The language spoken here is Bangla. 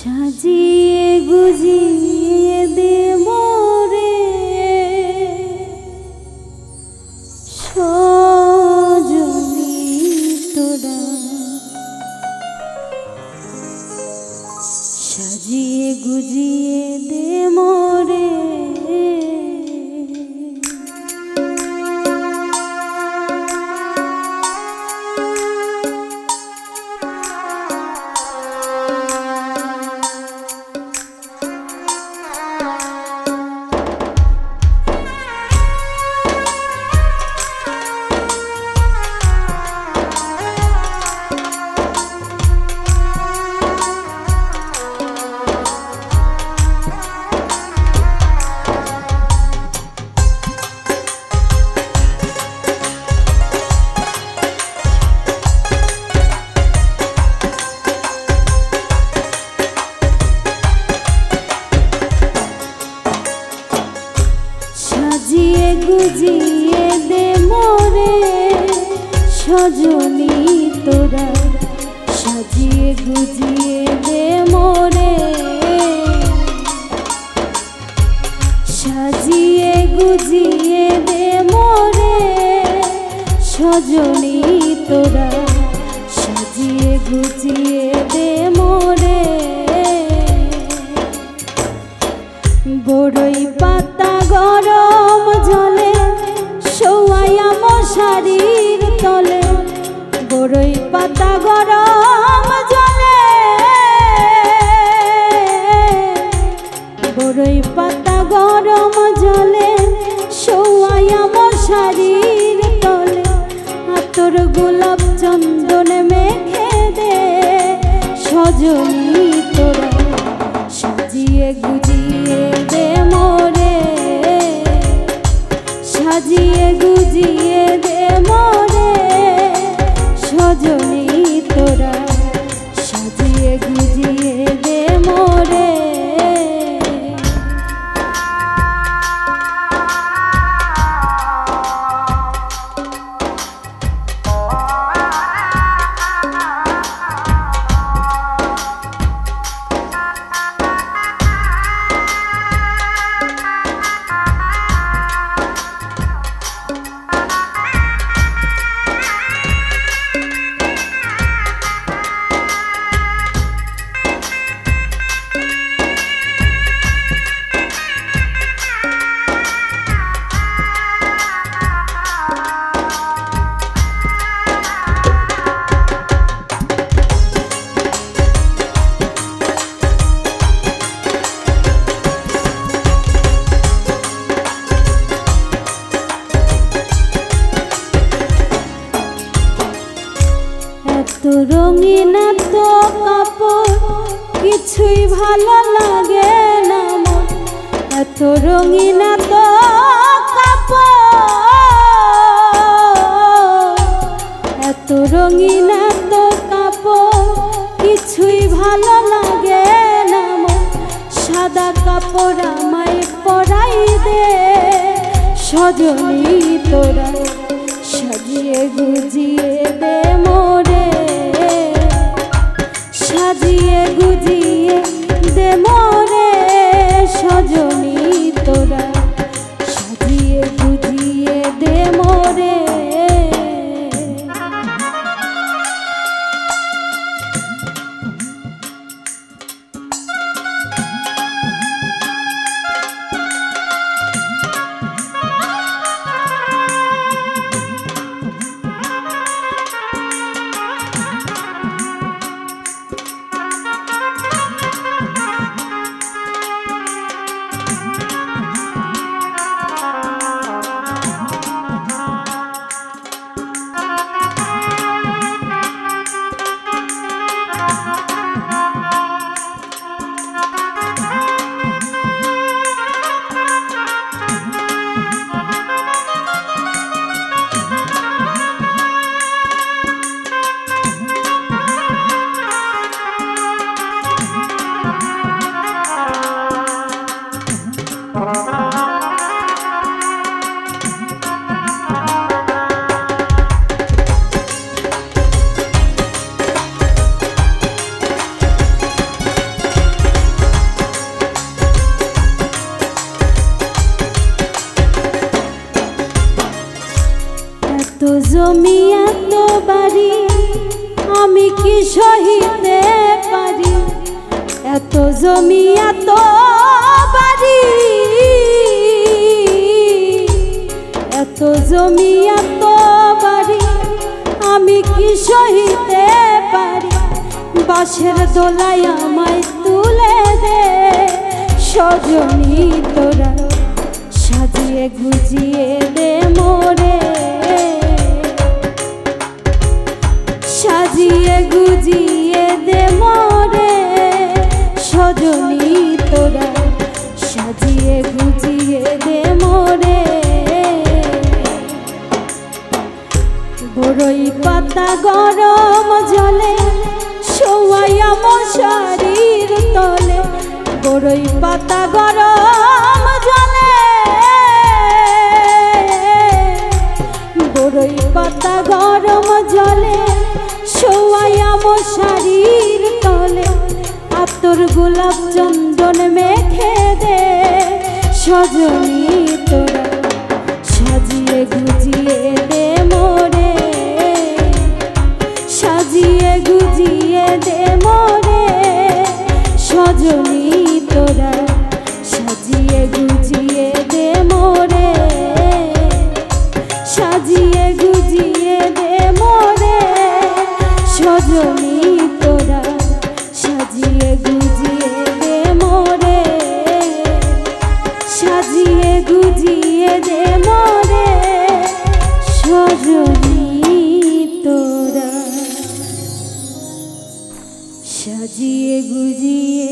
সাজিয়ে গুজিয়ে দে মোরে সজনী তোরা, সাজিয়ে গুজিয়ে দে মোরে সাজিয়ে গুজিয়ে দে মোরে সজনী তোরা, সাজিয়ে গুজিয়ে দে মোরে, সাজিয়ে গুজিয়ে দে মোরে সজনী তোরা, সাজিয়ে গুজিয়ে দে মোরে বড়ই পাতা গরম জলে শোয়াইয়া মশারির তলে, বড়ই পাতা গরম জলে, বড়ই পাতা গরম জলে শোয়াইয়া মশারির তলে, আতর গোলাপ চন্দন মেখে দে সজনী তোরা, সাজিয়ে গুজিয়ে দে মোরে, সাজিয়ে গুজিয়ে দে মোরে সজনী তোরা, সাজিয়ে গুজিয়ে দে মোরে রঙিন তো কাপড় কিছুই ভালো লাগে না মন, এত রঙিন তো কাপড়, এত রঙিন তো কাপড় কিছুই ভালো লাগে না মন, সাদা কাপড় আমায় পরাই দে সজনী তোরা, সাজিয়ে গুজিয়ে দে মোরে, সাজিয়ে গুজিয়ে দে মোরে সজনী তোরা, সাজিয়ে গুজিয়ে দে মোরে সহিতে পারি এত জমি এত বাড়ি, এত জমি এত বাড়ি আমি কি সহিতে পারি? বাঁশের দোলায় আমায় তুলে দে সজনী তোরা, সাজিয়ে গুজিয়ে দে মোরে, সাজিয়ে গুজিয়ে দে মোরে সজনী তোরা, সাজিয়ে গুজিয়ে দে মোরে। বড়ই পাতা গরম জলে শোয়াইয়া মশারির তলে, বড়ই পাতা গরম জলে, বড়ই পাতা গরম জলে শোয়াইয়া মশারির তলে, আতর গোলাপ চন্দন মেখে দে সজনী তোরা, সাজিয়ে গুজিয়ে দে মোরে, সাজিয়ে গুজিয়ে দে মোরে সজনী তোরা, সাজিয়ে গুজিয়ে দে মোরে, সাজিয়ে গুজিয়ে দে মোরে সজনী তোরা, সাজিয়ে গুজিয়ে দে মোরে, সাজিয়ে গুজিয়ে দে মোরে সজনী তোরা, সাজিয়ে গুজিয়ে